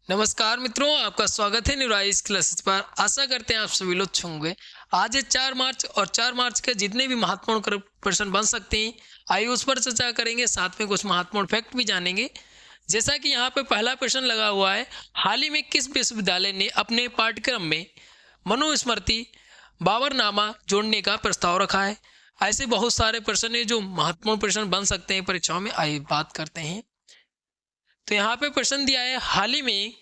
नमस्कार मित्रों, आपका स्वागत है न्यूराइज क्लासेस पर। आशा करते हैं आप सभी लोग अच्छे होंगे। आज है 4 मार्च और 4 मार्च के जितने भी महत्वपूर्ण प्रश्न बन सकते हैं, आइए उस पर चर्चा करेंगे। साथ में कुछ महत्वपूर्ण फैक्ट भी जानेंगे। जैसा कि यहाँ पे पहला प्रश्न लगा हुआ है, हाल ही में किस विश्वविद्यालय ने अपने पाठ्यक्रम में मनुस्मृति बाबरनामा जोड़ने का प्रस्ताव रखा है। ऐसे बहुत सारे प्रश्न हैं जो महत्वपूर्ण प्रश्न बन सकते हैं परीक्षाओं में। आइए बात करते हैं। तो यहाँ पे प्रश्न दिया है, हाल ही में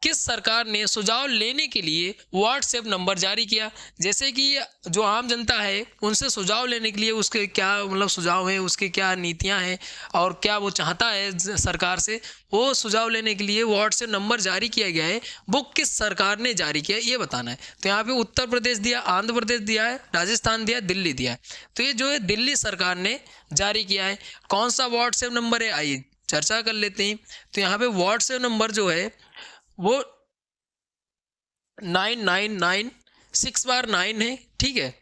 किस सरकार ने सुझाव लेने के लिए व्हाट्सएप नंबर जारी किया। जैसे कि जो आम जनता है उनसे सुझाव लेने के लिए उसके क्या सुझाव हैं, उसकी क्या नीतियां हैं और क्या वो चाहता है सरकार से, वो सुझाव लेने के लिए व्हाट्सएप नंबर जारी किया गया है। वो किस सरकार ने जारी किया ये बताना है। तो यहाँ पे उत्तर प्रदेश दिया, आंध्र प्रदेश दिया है, राजस्थान दिया, दिल्ली दिया है। तो ये जो है दिल्ली सरकार ने जारी किया है। कौन सा व्हाट्सएप नंबर है, आइए चर्चा कर लेते हैं। तो यहाँ पे व्हाट्सएप नंबर जो है वो 999 6 बार 9 है, ठीक है,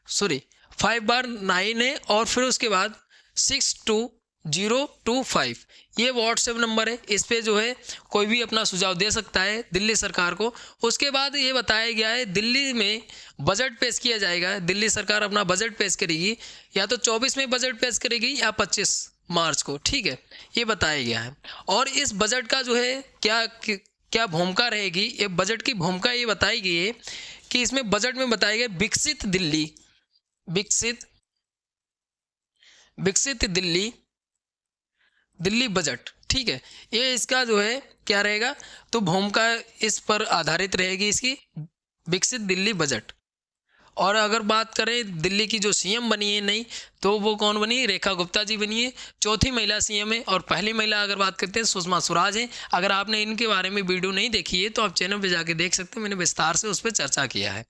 सॉरी 5 बार 9 है और फिर उसके बाद 62025 ये व्हाट्सएप नंबर है। इस पे जो है कोई भी अपना सुझाव दे सकता है दिल्ली सरकार को। उसके बाद ये बताया गया है दिल्ली में बजट पेश किया जाएगा। दिल्ली सरकार अपना बजट पेश करेगी, या तो 24 में बजट पेश करेगी या 25 मार्च को, ठीक है, ये बताया गया है। और इस बजट का जो है क्या भूमिका रहेगी, ये बजट की भूमिका ये बताई गई है कि इसमें बजट में बताया गया विकसित दिल्ली, विकसित दिल्ली बजट, ठीक है। ये इसका जो है क्या रहेगा, तो भूमिका इस पर आधारित रहेगी इसकी, विकसित दिल्ली बजट। और अगर बात करें दिल्ली की जो सीएम बनी है नई, तो वो कौन बनी, रेखा गुप्ता जी बनी है। चौथी महिला सीएम है। और पहली महिला अगर बात करते हैं सुषमा स्वराज है। अगर आपने इनके बारे में वीडियो नहीं देखी है तो आप चैनल पे जाके देख सकते हैं, मैंने विस्तार से उस पर चर्चा किया है,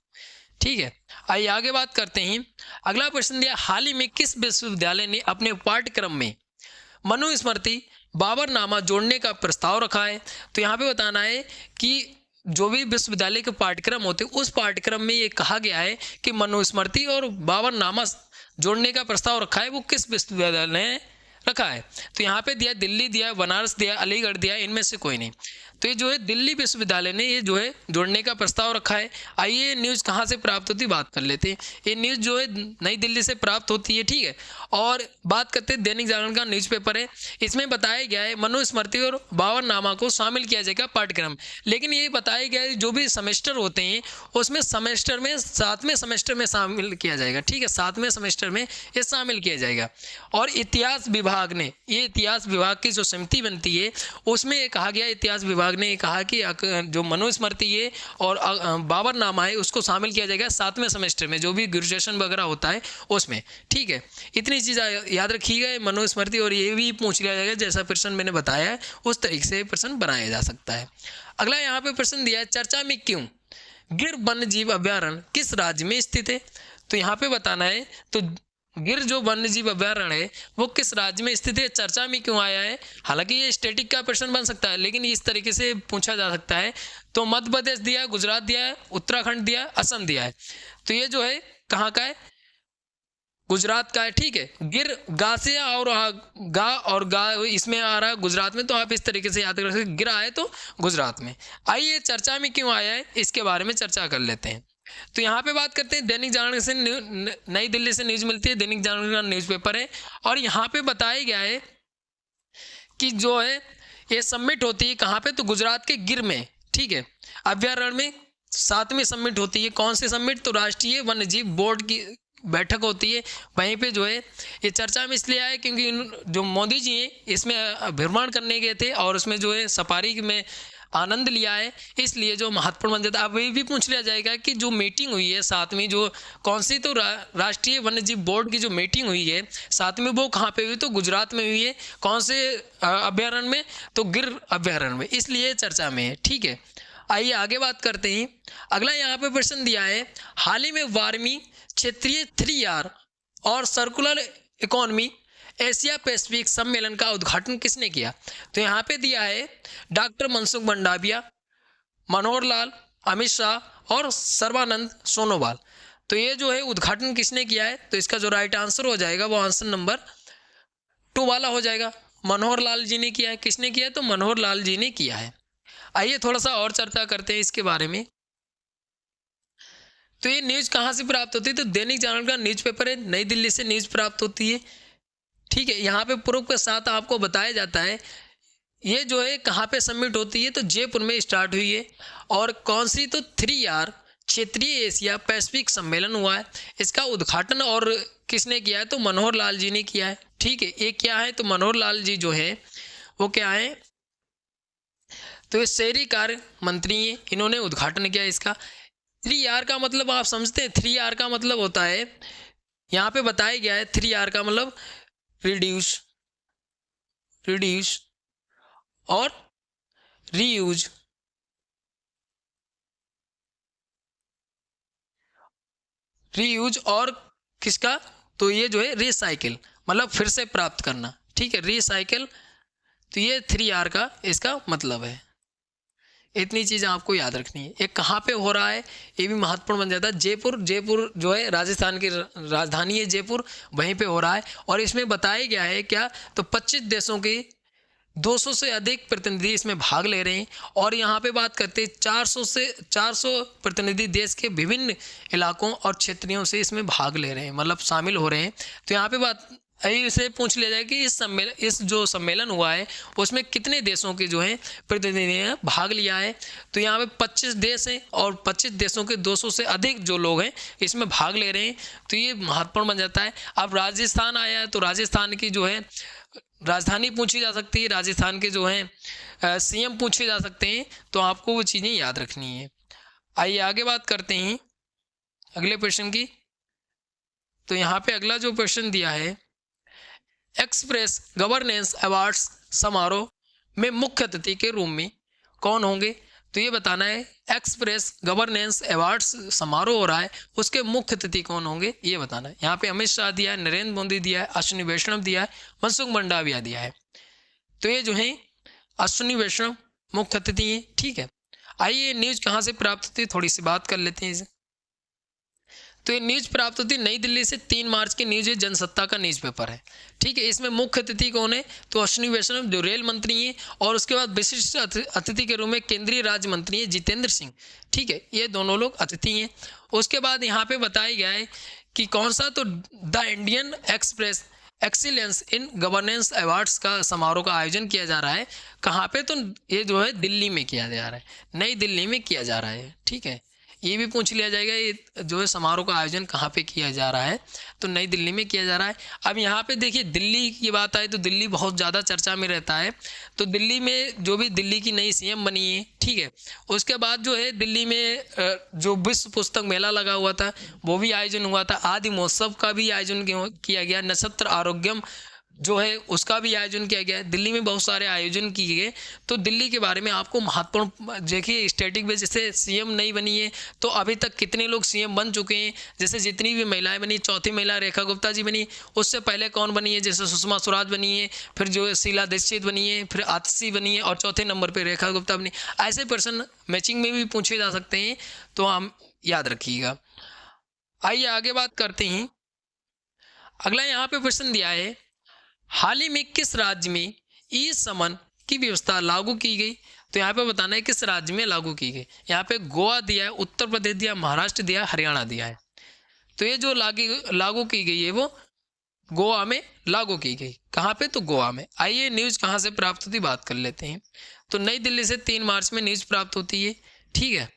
ठीक है। आइए आगे बात करते हैं। अगला प्रश्न दिया, हाल ही में किस विश्वविद्यालय ने अपने पाठ्यक्रम में मनुस्मृति बाबरनामा जोड़ने का प्रस्ताव रखा है। तो यहाँ पे बताना है कि जो भी विश्वविद्यालय के पाठ्यक्रम होते उस पाठ्यक्रम में ये कहा गया है कि मनुस्मृति और बाबरनामा जोड़ने का प्रस्ताव रखा है, वो किस विश्वविद्यालय ने रखा है। तो यहाँ पे दिया दिल्ली दिया, बनारस दिया, अलीगढ़ दिया, इनमें से कोई नहीं। तो ये जो है दिल्ली विश्वविद्यालय ने ये जो है जोड़ने का प्रस्ताव रखा है। आइए न्यूज़ कहाँ से प्राप्त होती बात कर लेते हैं। ये न्यूज़ जो है नई दिल्ली से प्राप्त होती है, ठीक है। और बात करते हैं दैनिक जागरण का न्यूज़पेपर है। इसमें बताया गया है मनुस्मृति और बाबरनामा को शामिल किया जाएगा पाठ्यक्रम। लेकिन ये बताया गया है जो भी सेमेस्टर होते हैं उसमें सेमेस्टर में 7वें सेमेस्टर में शामिल किया जाएगा, ठीक है, 7वें सेमेस्टर में ये शामिल किया जाएगा। और इतिहास विभाग ने, ये इतिहास विभाग की जो समिति बनती है उसमें ये कहा गया, इतिहास विभाग ने कहा कि जो मनुस्मृति है और बाबरनामा है उसको शामिल किया जाएगा 7वें सेमेस्टर में, जो भी ग्रेजुएशन वगैरह होता है उसमें, ठीक है। इतनी चीज़ याद रखिएगा मनुस्मृति। और ये भी पूछ लिया जाएगा जैसा प्रश्न मैंने बताया है उस तरीके से प्रश्न बनाया जा सकता है। अगला यहाँ पे प्रश्न दिया है, चर्चा में क्यों गिर वन्य जीव अभ्यारण्य किस राज्य में स्थित है। तो यहाँ पे बताना है, तो गिर जो वन्य जीव अभ्यारण्य है वो किस राज्य में स्थित है, चर्चा में क्यों आया है। हालांकि ये स्टैटिक का प्रश्न बन सकता है लेकिन इस तरीके से पूछा जा सकता है। तो मध्य प्रदेश दिया, गुजरात दिया है, उत्तराखंड दिया, असम दिया है। तो ये जो है कहाँ का है, गुजरात का है, ठीक है। गिर गा से और गा इसमें आ रहा है गुजरात में, तो आप इस तरीके से याद कर सकते, गिर आए तो गुजरात में। आइए चर्चा में क्यों आया है इसके बारे में चर्चा कर लेते हैं। तो यहाँ पे बात करते हैं दैनिक जागरण से, नई दिल्ली से न्यूज़ मिलती है, दैनिक जागरण का न्यूज़पेपर है। और यहाँ पे बताया गया है कि जो है ये सबमिट होती है कहाँ पे, तो गुजरात के गिर में, ठीक है, अभ्यारण्य में 7वीं सबमिट होती है। कौन सी सबमिट, तो राष्ट्रीय वन्य जीव बोर्ड की बैठक होती है, वहीं पे जो है ये चर्चा में इसलिए आया क्योंकि जो मोदी जी हैं इसमें भ्रमण करने गए थे और उसमें जो है सफारी में आनंद लिया है, इसलिए जो महत्वपूर्ण बन जाता है। अब ये भी पूछ लिया जाएगा कि जो मीटिंग हुई है 7वीं, जो कौन सी, तो राष्ट्रीय वन्यजीव बोर्ड की जो मीटिंग हुई है 7वीं, वो कहाँ पे हुई, तो गुजरात में हुई है। कौन से अभ्यारण्य में, तो गिर अभ्यारण्य में, इसलिए चर्चा में है, ठीक है। आइए आगे बात करते हैं। अगला यहाँ पे प्रश्न दिया है, हाल ही में 12वीं क्षेत्रीय 3R और सर्कुलर इकोनॉमी एशिया पैसिफिक सम्मेलन का उद्घाटन किसने किया। तो यहाँ पे दिया है डॉक्टर मनसुख मंडाविया, मनोहर लाल, अमित शाह और सर्बानंद सोनोवाल। तो ये जो है उद्घाटन किसने किया है, तो इसका जो राइट आंसर हो जाएगा वो आंसर नंबर 2 वाला हो जाएगा। मनोहर लाल जी ने किया है। किसने किया है, तो मनोहर लाल जी ने किया है। आइए थोड़ा सा और चर्चा करते हैं इसके बारे में। तो ये न्यूज़ कहाँ से प्राप्त होती है? तो दैनिक जागरण का न्यूज़पेपर है, नई दिल्ली से न्यूज़ प्राप्त होती है। ठीक है, यहाँ पे प्रूफ के साथ आपको बताया जाता है ये जो है कहाँ पे सबमिट होती है, तो जयपुर में स्टार्ट हुई है। और कौन सी? तो 3R क्षेत्रीय एशिया पैसिफिक सम्मेलन हुआ है। इसका उद्घाटन और किसने किया है? तो मनोहर लाल जी ने किया है। ठीक है, ये क्या है? तो मनोहर लाल जी जो है वो क्या है? तो ये शहरी कार्य मंत्री हैं, इन्होंने उद्घाटन किया इसका। 3R का मतलब आप समझते हैं? 3R का मतलब होता है, यहाँ पे बताया गया है 3R का मतलब रिड्यूस, और रीयूज। और किसका? तो ये जो है रिसाइकिल, मतलब फिर से प्राप्त करना। ठीक है, रिसाइकिल, तो ये 3R का इसका मतलब है। इतनी चीज़ आपको याद रखनी है। ये कहाँ पे हो रहा है ये भी महत्वपूर्ण बन जाता है। जयपुर जो है राजस्थान की राजधानी है जयपुर, वहीं पे हो रहा है। और इसमें बताया गया है क्या? तो 25 देशों के 200 से अधिक प्रतिनिधि इसमें भाग ले रहे हैं। और यहाँ पे बात करते हैं 400 प्रतिनिधि देश के विभिन्न इलाकों और क्षेत्रों से इसमें भाग ले रहे हैं, मतलब शामिल हो रहे हैं। तो यहाँ पे बात यही से पूछ लिया जाए कि इस जो सम्मेलन हुआ है उसमें कितने देशों के जो है प्रतिनिधि ने भाग लिया है। तो यहाँ पे 25 देश हैं और 25 देशों के 200 से अधिक जो लोग हैं इसमें भाग ले रहे हैं। तो ये महत्वपूर्ण बन जाता है। अब राजस्थान आया है तो राजस्थान की जो है राजधानी पूछी जा सकती है, राजस्थान के जो हैं CM पूछे जा सकते हैं। तो आपको वो चीज़ें याद रखनी है। आइए आगे बात करते हैं अगले प्रश्न की। तो यहाँ पे अगला जो प्रश्न दिया है, एक्सप्रेस गवर्नेंस अवार्ड्स समारोह में मुख्य अतिथि के रूप में कौन होंगे? तो ये बताना है। एक्सप्रेस गवर्नेंस अवार्ड्स समारोह हो रहा है, उसके मुख्य अतिथि कौन होंगे ये बताना है। यहाँ पे अमित शाह दिया है, नरेंद्र मोदी दिया है, अश्विनी वैष्णव दिया है, मनसुख मंडाविया दिया है। तो ये जो है अश्विनी वैष्णव मुख्य अतिथि हैं। ठीक है, आइए न्यूज़ कहाँ से प्राप्त होती है थोड़ी सी बात कर लेते हैं इसे। तो ये न्यूज़ प्राप्त होती है नई दिल्ली से, 3 मार्च की न्यूज़ है, जनसत्ता का न्यूज़पेपर है। ठीक है, इसमें मुख्य अतिथि कौन है? तो अश्विनी वैष्णव जो रेल मंत्री हैं, और उसके बाद विशिष्ट अतिथि के रूप में केंद्रीय राज्य मंत्री हैं जितेंद्र सिंह। ठीक है, ये दोनों लोग अतिथि हैं। उसके बाद यहाँ पे बताया गया है कि कौन सा? तो the Indian express excellence in governance awards का समारोह का आयोजन किया जा रहा है। कहाँ पे? तो ये जो है दिल्ली में किया जा रहा है, नई दिल्ली में किया जा रहा है। ठीक है, ये भी पूछ लिया जाएगा ये जो है समारोह का आयोजन कहाँ पे किया जा रहा है? तो नई दिल्ली में किया जा रहा है। अब यहाँ पे देखिए दिल्ली की बात आए तो दिल्ली बहुत ज़्यादा चर्चा में रहता है। तो दिल्ली में जो भी दिल्ली की नई CM बनी है, ठीक है, उसके बाद जो है दिल्ली में जो विश्व पुस्तक मेला लगा हुआ था वो भी आयोजन हुआ था। आदि महोत्सव का भी आयोजन किया गया। नक्षत्र आरोग्यम जो है उसका भी आयोजन किया गया है। दिल्ली में बहुत सारे आयोजन किए गए। तो दिल्ली के बारे में आपको महत्वपूर्ण देखिए, स्टैटिक बेस जैसे CM नहीं बनी है तो अभी तक कितने लोग CM बन चुके हैं। जैसे जितनी भी महिलाएं बनी, चौथी महिला रेखा गुप्ता जी बनी, उससे पहले कौन बनी है? जैसे सुषमा स्वराज बनी है, फिर जो है शीला दीक्षित बनी है, फिर आतिशी बनी है, और चौथे नंबर पर रेखा गुप्ता बनी। ऐसे प्रश्न मैचिंग में भी पूछे जा सकते हैं, तो हम याद रखिएगा। आइए आगे बात करते हैं। अगला यहाँ पे प्रश्न दिया है, हाल ही में किस राज्य में ई-समन की व्यवस्था लागू की गई? तो यहाँ पे बताना है किस राज्य में लागू की गई। यहाँ पे गोवा दिया है, उत्तर प्रदेश दिया, महाराष्ट्र दिया, हरियाणा दिया है। तो ये जो लागू की गई है वो गोवा में लागू की गई। कहाँ पे? तो गोवा में। आइए न्यूज़ कहाँ से प्राप्त होती बात कर लेते हैं। तो नई दिल्ली से 3 मार्च में न्यूज़ प्राप्त होती है। ठीक है,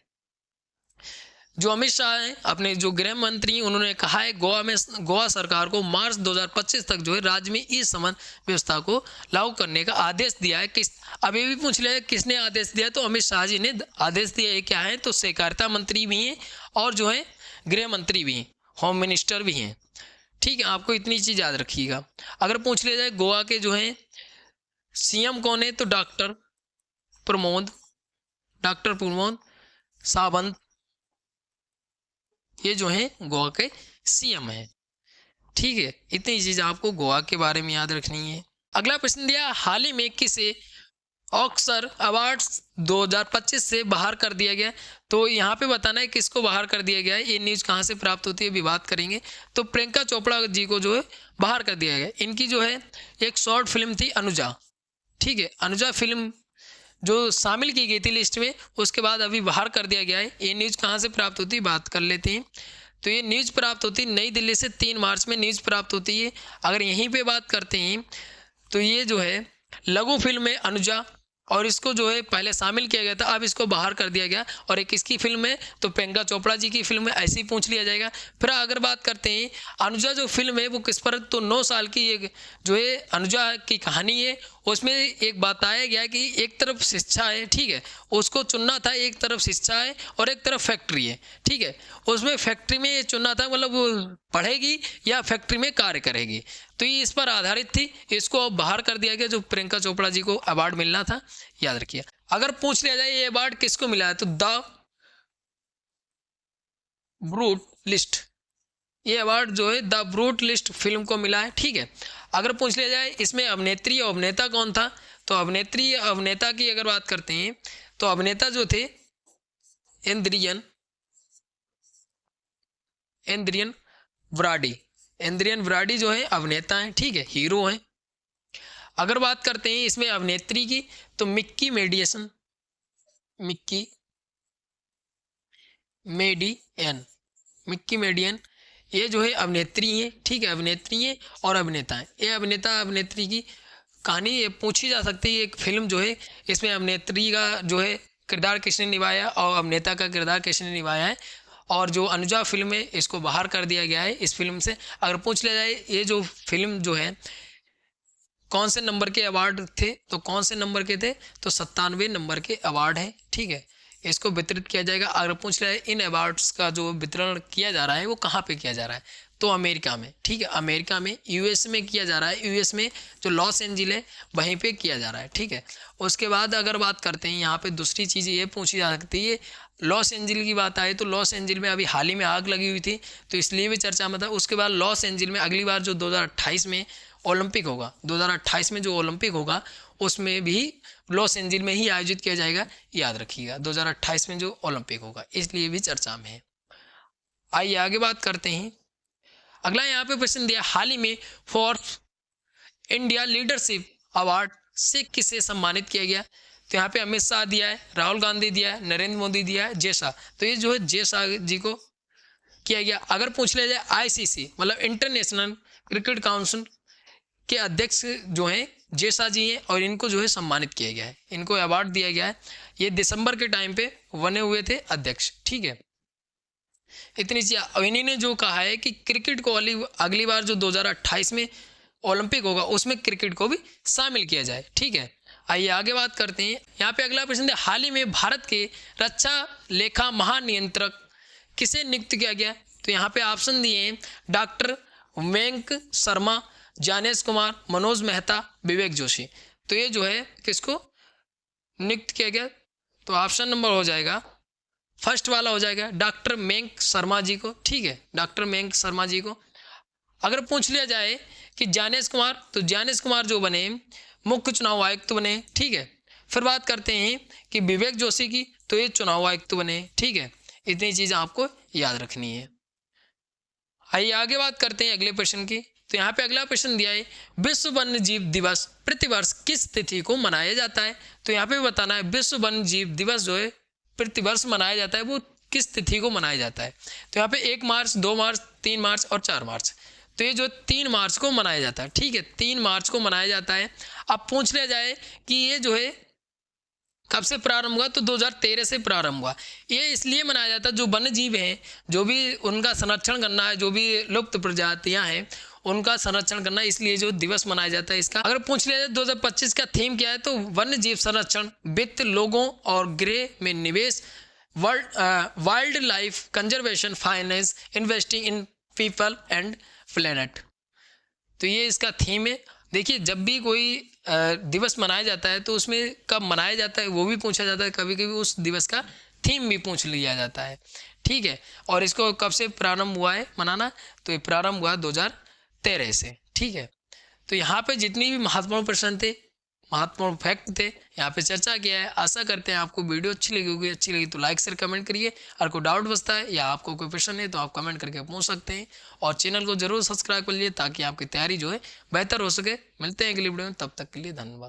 जो अमित शाह हैं अपने जो गृह मंत्री, उन्होंने कहा है गोवा सरकार को मार्च 2025 तक जो है राज्य में ई-समन व्यवस्था को लागू करने का आदेश दिया है। किस अभी भी पूछ लिया किसने आदेश दिया? तो अमित शाह जी ने आदेश दिया है। क्या है? तो सहकारिता मंत्री भी हैं और जो है गृह मंत्री भी हैं, होम मिनिस्टर भी हैं। ठीक है, आपको इतनी चीज़ याद रखिएगा। अगर पूछ लिया जाए गोवा के जो है CM कौन है? तो डॉक्टर प्रमोद सावंत, ये जो है गोवा के CM है। ठीक है, इतनी चीज आपको गोवा के बारे में याद रखनी है। अगला प्रश्न दिया, हाल ही में किसे ऑस्कर अवार्ड्स 2025 से बाहर कर दिया गया? तो यहाँ पे बताना है किसको बाहर कर दिया गया है। ये न्यूज़ कहाँ से प्राप्त होती है अभी बात करेंगे। तो प्रियंका चोपड़ा जी को जो है बाहर कर दिया गया। इनकी जो है एक शॉर्ट फिल्म थी अनुजा। ठीक है, अनुजा फिल्म जो शामिल की गई थी लिस्ट में, उसके बाद अभी बाहर कर दिया गया है। ये न्यूज़ कहाँ से प्राप्त होती है बात कर लेते हैं। तो ये न्यूज़ प्राप्त होती है नई दिल्ली से, 3 मार्च में न्यूज़ प्राप्त होती है। अगर यहीं पे बात करते हैं तो ये जो है लघु फिल्म में अनुजा, और इसको जो है पहले शामिल किया गया था, अब इसको बाहर कर दिया गया। और एक किसकी फिल्म है, तो प्रियंका चोपड़ा जी की फिल्म है, ऐसे ही पूछ लिया जाएगा। फिर अगर बात करते हैं अनुजा जो फिल्म है वो किस पर, तो 9 साल की एक जो है अनुजा की कहानी है। उसमें एक बताया गया कि एक तरफ शिक्षा है, ठीक है, उसको चुनना था, एक तरफ शिक्षा है और एक तरफ फैक्ट्री है, ठीक है। उसमें फैक्ट्री में ये चुनना था, मतलब वो पढ़ेगी या फैक्ट्री में कार्य करेगी। तो ये इस पर आधारित थी, इसको अब बाहर कर दिया गया, जो प्रियंका चोपड़ा जी को अवार्ड मिलना था, याद रखिए। अगर पूछ लिया जाए ये अवार्ड किसको मिला है, तो द ब्रूट लिस्ट, ये अवार्ड जो है द ब्रूट लिस्ट फिल्म को मिला है, ठीक है। अगर पूछ लिया जाए इसमें अभिनेत्री और अभिनेता कौन था, तो अभिनेत्री अभिनेता की अगर बात करते हैं तो अभिनेता जो थे इंद्रियन ब्राडी जो है अभिनेता हैं, ठीक है, हीरो हैं। अगर बात करते हैं इसमें अभिनेत्री की, तो मिक्की मेडियन ये जो है अभिनेत्री हैं, ठीक है, अभिनेत्री हैं और अभिनेता हैं। ये अभिनेता अभिनेत्री की कहानी ये पूछी जा सकती है। एक फिल्म जो है इसमें अभिनेत्री का जो है किरदार किसने निभाया और अभिनेता का किरदार किसने निभाया है। और जो अनुजा फिल्म है इसको बाहर कर दिया गया है इस फिल्म से। अगर पूछ लिया जाए ये जो फिल्म जो है कौन से नंबर के अवार्ड थे, तो कौन से नंबर के थे, तो 97 नंबर के अवार्ड हैं, ठीक है, इसको वितरित किया जाएगा। अगर पूछ रहा है इन अवार्ड्स का जो वितरण किया जा रहा है वो कहाँ पे किया जा रहा है, तो अमेरिका में, ठीक है, अमेरिका में यूएस में किया जा रहा है। यूएस में जो लॉस एंजिल है वहीं पे किया जा रहा है, ठीक है। उसके बाद अगर बात करते हैं यहाँ पे दूसरी चीज़ ये पूछी जा सकती है, लॉस एंजिल की बात आए तो लॉस एंजिल में अभी हाल ही में आग लगी हुई थी, तो इसलिए भी चर्चा में था। उसके बाद लॉस एंजिल में अगली बार जो 2028 में ओलंपिक होगा, 2028 में जो ओलंपिक होगा उसमें भी लॉस एंजिल में ही आयोजित किया जाएगा, याद रखिएगा, 2028 में जो ओलंपिक होगा, इसलिए भी चर्चा में है। आइए आगे बात करते हैं। अगला यहाँ पे प्रश्न दिया, हाल ही में फोर्ब्स इंडिया लीडरशिप अवार्ड से किसे सम्मानित किया गया, तो यहाँ पे अमित शाह दिया है, राहुल गांधी दिया है, नरेंद्र मोदी दिया है, जय शाह। तो ये जो है जय शाह जी को किया गया। अगर पूछ लिया जाए आईसीसी मतलब इंटरनेशनल क्रिकेट काउंसिल के अध्यक्ष जो हैं जय शाह जी हैं और इनको जो है सम्मानित किया गया है, इनको अवार्ड दिया गया है। ये दिसंबर के टाइम पे बने हुए थे अध्यक्ष, ठीक है। इतनी चीज़ इन्हीं जो कहा है कि क्रिकेट को अगली बार जो 2028 में ओलंपिक होगा उसमें क्रिकेट को भी शामिल किया जाए, ठीक है। आइए आगे बात करते हैं। यहाँ पे अगला प्रश्न है, हाल ही में भारत के रक्षा लेखा महानियंत्रक किसे नियुक्त किया गया, तो यहाँ पे ऑप्शन दिए हैं डॉक्टर वेंक शर्मा, ज्ञानेश कुमार, मनोज मेहता, विवेक जोशी। तो ये जो है किसको नियुक्त किया गया, तो ऑप्शन नंबर हो जाएगा फर्स्ट वाला हो जाएगा डॉक्टर मेंक शर्मा जी को, ठीक है, डॉक्टर मेंक शर्मा जी को। अगर पूछ लिया जाए कि ज्ञानेश कुमार, तो ज्ञानेश कुमार जो बने मुख्य चुनाव आयुक्त बने, ठीक है। फिर बात करते हैं कि विवेक जोशी की, तो ये चुनाव आयुक्त बने, ठीक है। इतनी चीज़ें आपको याद रखनी है। आइए आगे बात करते हैं अगले प्रश्न की। तो यहाँ पे अगला प्रश्न दिया है, विश्व वन्य जीव दिवस प्रतिवर्ष किस तिथि को मनाया जाता है, तो यहाँ पे बताना है विश्व वन्य जीव दिवस जो है प्रतिवर्ष मनाया जाता है वो किस तिथि को मनाया जाता है। तो यहाँ पे 1 मार्च, 2 मार्च, 3 मार्च और 4 मार्च। तो ये जो 3 मार्च को मनाया जाता है, ठीक है, 3 मार्च को मनाया जाता है। अब पूछ लिया जाए कि ये जो है कब से प्रारंभ हुआ, तो 2013 से प्रारंभ हुआ। ये इसलिए मनाया जाता है जो वन्य जीव हैं, जो भी उनका संरक्षण करना है, जो भी लुप्त प्रजातियां हैं उनका संरक्षण करना, इसलिए जो दिवस मनाया जाता है इसका। अगर पूछ लिया जाए 2025 का थीम क्या है, तो वन्य जीव संरक्षण, वित्त, लोगों और गृह में निवेश, wild life conservation, finance, investing in people and planet. तो ये इसका थीम है। देखिए जब भी कोई दिवस मनाया जाता है तो उसमें कब मनाया जाता है वो भी पूछा जाता है, कभी कभी उस दिवस का थीम भी पूछ लिया जाता है, ठीक है। और इसको कब से प्रारंभ हुआ है मनाना, तो ये प्रारंभ हुआ 2013 से, ठीक है। तो यहाँ पे जितनी भी महत्वपूर्ण प्रश्न थे, महत्वपूर्ण फैक्ट थे, यहाँ पे चर्चा किया है। आशा करते हैं आपको वीडियो अच्छी लगी होगी। अच्छी लगी तो लाइक शेयर कमेंट करिए। अगर कोई डाउट बचता है या आपको कोई प्रश्न है तो आप कमेंट करके पूछ सकते हैं, और चैनल को जरूर सब्सक्राइब कर लीजिए ताकि आपकी तैयारी जो है बेहतर हो सके। मिलते हैं अगली वीडियो में, तब तक के लिए धन्यवाद।